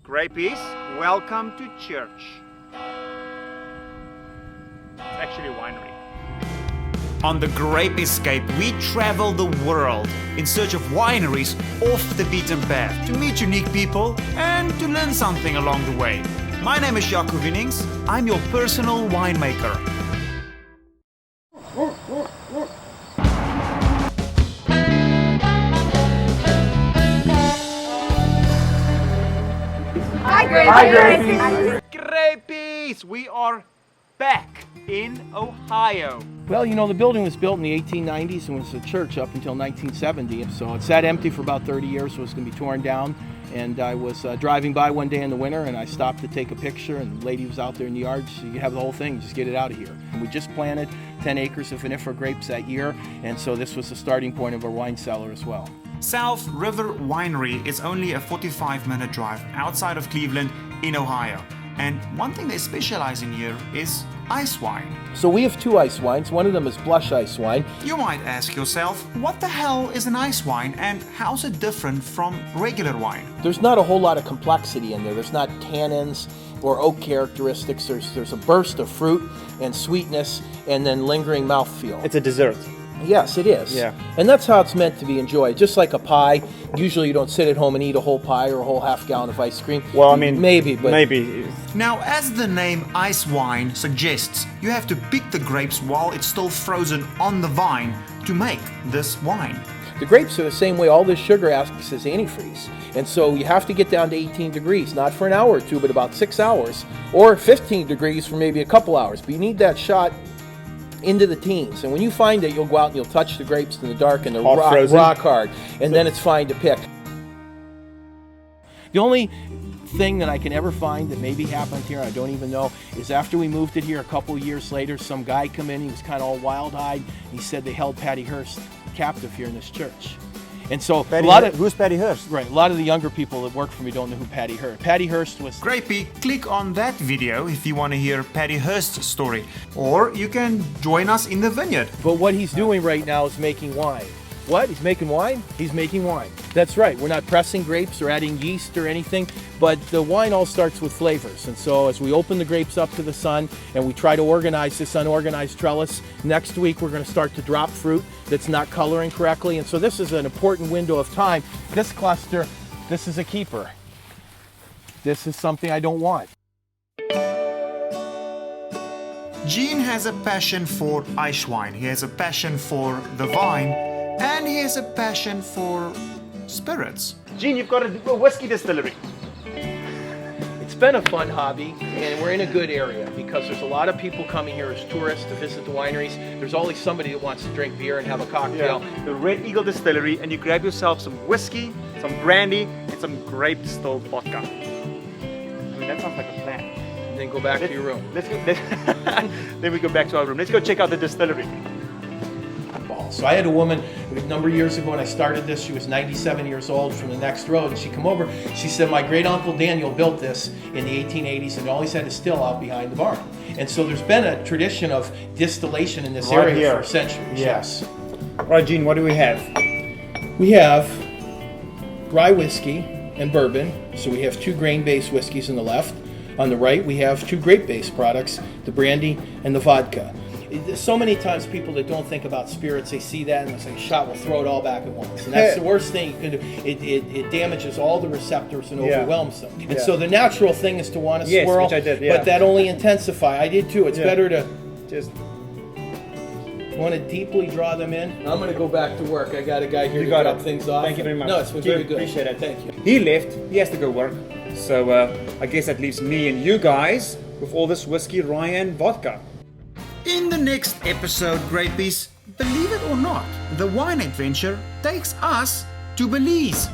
Grapies, welcome to church. It's actually a winery. On the Grape Escape, we travel the world in search of wineries off the beaten path to meet unique people and to learn something along the way. My name is Jaco. I'm your personal winemaker. Hi, Grape. Hi, Grapies. Grapies, we are back in Ohio. Well, you know, the building was built in the 1890s and was a church up until 1970. So it sat empty for about 30 years, so it was going to be torn down. And I was driving by one day in the winter, and I stopped to take a picture, and the lady was out there in the yard. She said, "You have the whole thing, just get it out of here." And we just planted 10 acres of vinifera grapes that year, and so this was the starting point of our wine cellar as well. South River Winery is only a 45-minute drive outside of Cleveland in Ohio. And one thing they specialize in here is ice wine. So we have two ice wines. One of them is blush ice wine. You might ask yourself, what the hell is an ice wine and how's it different from regular wine? There's not a whole lot of complexity in there. There's not tannins or oak characteristics. There's a burst of fruit and sweetness and then lingering mouthfeel. It's a dessert. Yes, it is. Yeah. And that's how it's meant to be enjoyed. Just like a pie. Usually you don't sit at home and eat a whole pie or a whole half gallon of ice cream. Well, I mean, maybe. Now, as the name ice wine suggests, you have to pick the grapes while it's still frozen on the vine to make this wine. The grapes are the same way all this sugar acts as antifreeze. And so you have to get down to 18 degrees, not for an hour or two, but about 6 hours, or 15 degrees for maybe a couple hours. But you need that shot into the teens, and when you find it, you'll go out and you'll touch the grapes in the dark and they're rock hard, and then it's fine to pick. The only thing that I can ever find that maybe happened here, I don't even know, is after we moved it here a couple years later, some guy come in, he was kind of all wild-eyed, he said they held Patty Hearst captive here in this church. And so who's Patty Hearst? Right, a lot of the younger people that work for me don't know who Patty Hearst. Patty Hearst was... Grapie, click on that video if you want to hear Patty Hearst's story. Or you can join us in the vineyard. But what he's doing right now is making wine. What? He's making wine? He's making wine. That's right. We're not pressing grapes or adding yeast or anything, but the wine all starts with flavors. And so as we open the grapes up to the sun and we try to organize this unorganized trellis, next week we're going to start to drop fruit that's not coloring correctly. And so this is an important window of time. This cluster, this is a keeper. This is something I don't want. Gene has a passion for ice wine. He has a passion for the vine. And he has a passion for spirits. Gene, you've got a whiskey distillery. It's been a fun hobby, and we're in a good area because there's a lot of people coming here as tourists to visit the wineries. There's always somebody that wants to drink beer and have a cocktail. Yeah. The Red Eagle Distillery, and you grab yourself some whiskey, some brandy, and some grape distilled vodka. I mean, that sounds like a plan. And then go back to your room. Let's go. Then we go back to our room. Let's go check out the distillery. So I had a woman a number of years ago when I started this, she was 97 years old from the next road, and she come over, she said, "My great uncle Daniel built this in the 1880s and always had a still out behind the barn." And so there's been a tradition of distillation in this Right area here. for centuries. Yes. Yes. Right, Gene, what do we have? We have rye whiskey and bourbon, so we have two grain-based whiskeys on the left. On the right, we have two grape-based products, the brandy and the vodka. So many times people that don't think about spirits, they see that and they say, "Shot, will throw it all back at once." And that's the worst thing you can do. It damages all the receptors and overwhelms them. And so the natural thing is to want to swirl, which I did, yeah. but that only intensifies. I did too. It's better to Just want to deeply draw them in. I'm going to go back to work. I got a guy here to got drop it. things off. Thank you very much. No, it's been Gene, very good. appreciate it. Thank you. He left. He has to go work. So I guess that leaves me and you guys with all this whiskey, rye, and vodka. In the next episode, Grapies, believe it or not, the wine adventure takes us to Belize.